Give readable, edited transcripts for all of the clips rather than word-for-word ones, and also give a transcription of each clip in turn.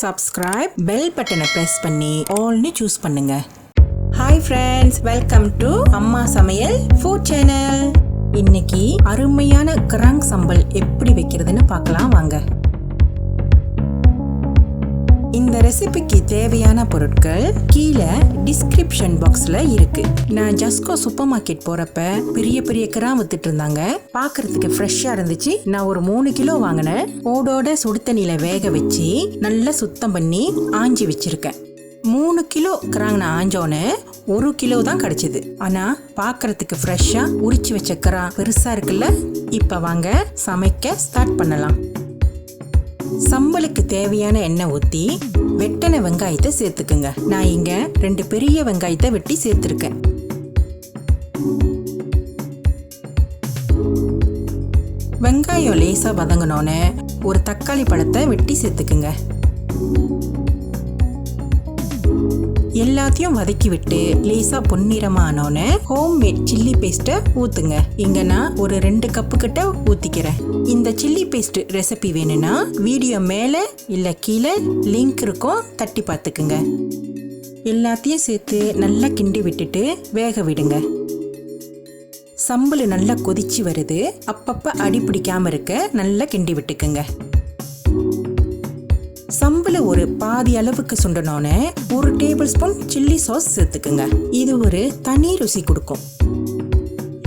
subscribe, bell button press பண்ணி all-னு choose பண்ணுங்க. Hi friends, welcome to Amma Samayal food channel. இன்னைக்கு அருமையான Garang சம்பல் எப்படி வைக்கிறதுன்னு பார்க்கலாம் வாங்க. இந்த ரெசிபிக்கு தேவையான பொருட்கள் கீழே டிஸ்கிரிப்ஷன் பாக்ஸ்ல இருக்கு. நான் ஜஸ்கோ சூப்பர் மார்க்கெட் போறப்ப பெரிய கிராம் வித்துட்டு இருந்தாங்க. பாக்குறதுக்கு ஃப்ரெஷ்ஷா இருந்துச்சு. நான் ஒரு 3 கிலோ வாங்கினேன். ஓடோட சுடு தண்ணியில வேக வச்சு நல்லா சுத்தம் பண்ணி ஆஞ்சி வச்சிருக்கேன். 3 கிலோ கிராங் நான் ஆஞ்சோன்னு 1 கிலோ தான் கிடைச்சது. ஆனா பாக்குறதுக்கு ஃப்ரெஷ்ஷா உரிச்சு வச்ச கிராங் பெருசா இருக்குல்ல. இப்ப வாங்க சமைக்க ஸ்டார்ட் பண்ணலாம். சம்பலுக்கு தேவையான எண்ணெய் ஊற்றி வெட்டின வெங்காயத்தை சேர்த்துக்குங்க. நான் இங்க 2 பெரிய வெங்காயத்தை வெட்டி சேர்த்துருக்கேன். வெங்காயம் லேசா வதங்கினோன்னு ஒரு தக்காளி பழத்தை வெட்டி சேர்த்துக்குங்க. எல்லாத்தையும் வதக்கி விட்டு லேசா பொன்னிறமானோன்னு ஹோம்மேட் சில்லி பேஸ்ட்டை ஊத்துங்க. இங்க நான் ஒரு 2 கப்பு கிட்ட ஊத்திக்கிறேன். இந்த சில்லி பேஸ்ட் ரெசிபி வேணும்னா வீடியோ மேல இல்ல கீழே லிங்க் இருக்கும், தட்டி பார்த்துக்குங்க. எல்லாத்தையும் சேர்த்து நல்லா கிண்டி விட்டுட்டு வேக விடுங்க. சம்பல் நல்லா கொதிச்சு வருது. அப்பப்ப அடி பிடிக்காம இருக்க நல்லா கிண்டி விட்டுக்குங்க. சம்பள ஒரு பாதி அளவுக்கு சுண்டனோன்னு 1 டேபிள் ஸ்பூன் சில்லி சாஸ் சேர்த்துக்குங்க. இது ஒரு தனி ருசி கொடுக்கும்.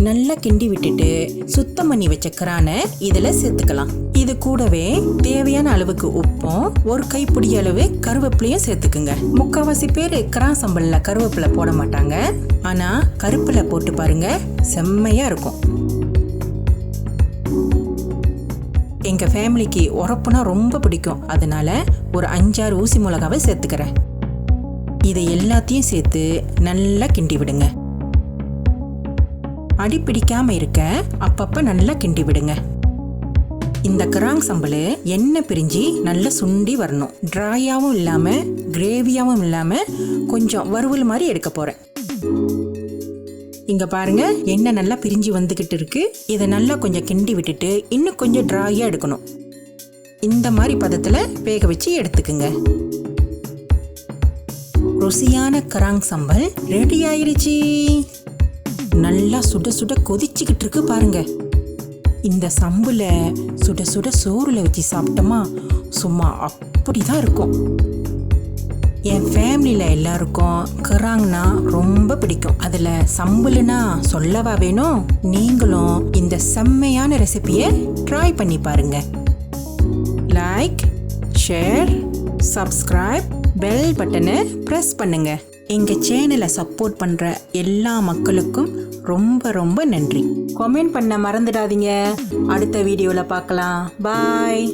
நல்லா கிண்டி விட்டுட்டு சுத்தம் பண்ணி வச்ச கிரானை இதுல சேர்த்துக்கலாம். இது கூடவே தேவையான அளவுக்கு உப்பும் 1 கைப்பிடி அளவு கருவேப்பிலையும் சேர்த்துக்குங்க. முக்காவாசி பேர் கிரான் சம்பல்ல கருவேப்பிலை போட மாட்டாங்க. ஆனா கருவேப்பிலை போட்டு பாருங்க, செம்மையா இருக்கும். எங்க ஃபேமிலிக்கு உரப்புனா ரொம்ப பிடிக்கும். அதனால ஒரு 5-6 ஊசி மிளகாவை சேர்த்துக்கிறேன். இதை எல்லாத்தையும் சேர்த்து நல்லா கிண்டி விடுங்க. அடி பிடிக்காம இருக்க அப்பப்ப நல்லா கிண்டி விடுங்க. இந்த கராங் சம்பல் எண்ணெய் பிரிஞ்சு நல்லா சுண்டி வரணும். ட்ராயாவும் இல்லாம கிரேவியாவும் இல்லாம கொஞ்சம் வறுவல் மாதிரி எடுக்க போறேன். இங்க பாருங்க, எண்ணெய் நல்லா பிரிஞ்சு வந்துகிட்டு இருக்கு. இதை நல்லா கொஞ்சம் கிண்டி விட்டுட்டு இன்னும் கொஞ்சம் ட்ராயா எடுக்கணும். இந்த மாதிரி பதத்துல வேக வச்சு எடுத்துக்குங்க. ருசியான கராங் சம்பல் ரெடி ஆயிருச்சு. நல்லா சுட சுட கொதிச்சுக்கிட்டு இருக்கு பாருங்க. இந்த சம்புல சுட சுட சோறுல வச்சு சாப்பிட்டோமா சும்மா அப்படிதான் இருக்கும். என் ஃபேமிலியில எல்லாருக்கும் கராங்னா ரொம்ப பிடிக்கும். அதுல சம்புலுனா சொல்லவா வேணும். நீங்களும் இந்த செம்மையான ரெசிபியை ட்ரை பண்ணி பாருங்க. லைக், ஷேர், சப்ஸ்கிரைப், பெல் பட்டனை பிரஸ் பண்ணுங்க. எங்க சேனலை சப்போர்ட் பண்ற எல்லா மக்களுக்கும் ரொம்ப நன்றி. கமெண்ட் பண்ண மறந்துடாதீங்க. அடுத்த வீடியோல பார்க்கலாம். பாய்.